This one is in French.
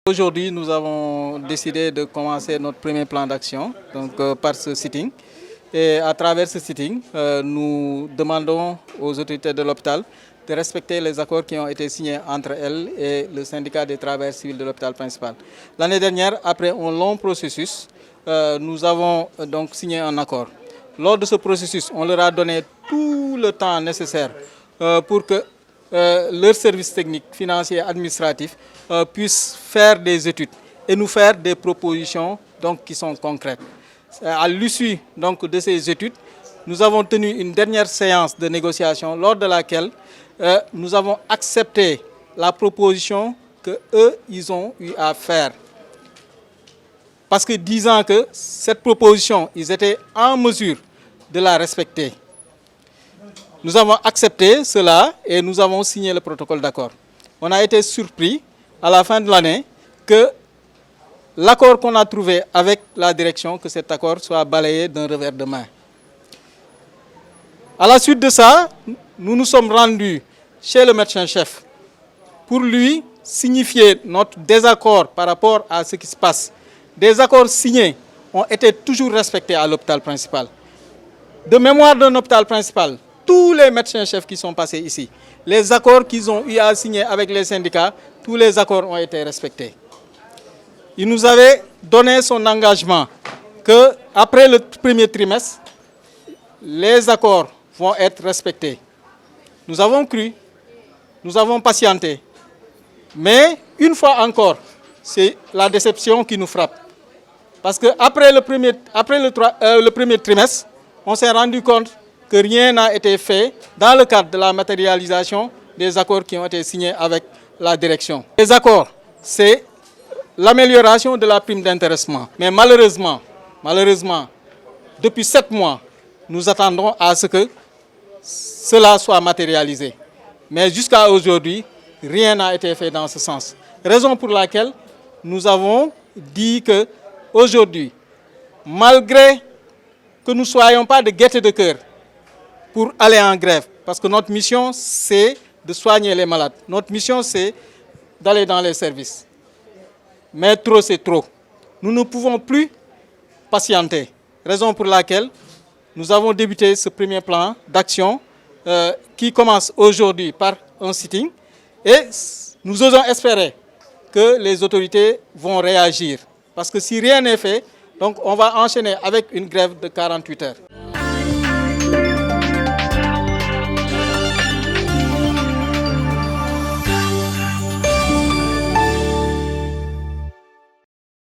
Aujourd'hui, nous avons décidé de commencer notre premier plan d'action par ce sitting. Et à travers ce sitting, nous demandons aux autorités de l'hôpital de respecter les accords qui ont été signés entre elles et le syndicat des travailleurs civils de l'hôpital principal. L'année dernière, après un long processus, nous avons donc signé un accord. Lors de ce processus, on leur a donné tout le temps nécessaire pour que leur service technique, financier et administratif puisse faire des études et nous faire des propositions qui sont concrètes. À l'issue de ces études, nous avons tenu une dernière séance de négociation lors de laquelle nous avons accepté la proposition qu'eux, ils ont eu à faire. Parce que disant que cette proposition, ils étaient en mesure de la respecter. Nous avons accepté cela et nous avons signé le protocole d'accord. On a été surpris à la fin de l'année que l'accord qu'on a trouvé avec la direction, que cet accord soit balayé d'un revers de main. À la suite de ça, nous nous sommes rendus chez le médecin-chef pour lui signifier notre désaccord par rapport à ce qui se passe. Des accords signés ont été toujours respectés à l'hôpital principal. De mémoire d'un hôpital principal, tous les médecins-chefs qui sont passés ici, les accords qu'ils ont eu à signer avec les syndicats, tous les accords ont été respectés. Il nous avait donné son engagement qu'après le premier trimestre, les accords vont être respectés. Nous avons cru, nous avons patienté. Mais une fois encore, c'est la déception qui nous frappe. Parce qu'après le premier trimestre, on s'est rendu compte que rien n'a été fait dans le cadre de la matérialisation des accords qui ont été signés avec la direction. Les accords, c'est l'amélioration de la prime d'intéressement. Mais malheureusement, depuis 7 mois, nous attendons à ce que cela soit matérialisé. Mais jusqu'à aujourd'hui, rien n'a été fait dans ce sens. Raison pour laquelle nous avons dit que aujourd'hui, malgré que nous ne soyons pas de gaieté de cœur pour aller en grève, parce que notre mission, c'est de soigner les malades. Notre mission, c'est d'aller dans les services. Mais trop, c'est trop. Nous ne pouvons plus patienter. Raison pour laquelle nous avons débuté ce premier plan d'action qui commence aujourd'hui par un sitting. Et nous osons espérer que les autorités vont réagir. Parce que si rien n'est fait, on va enchaîner avec une grève de 48 heures.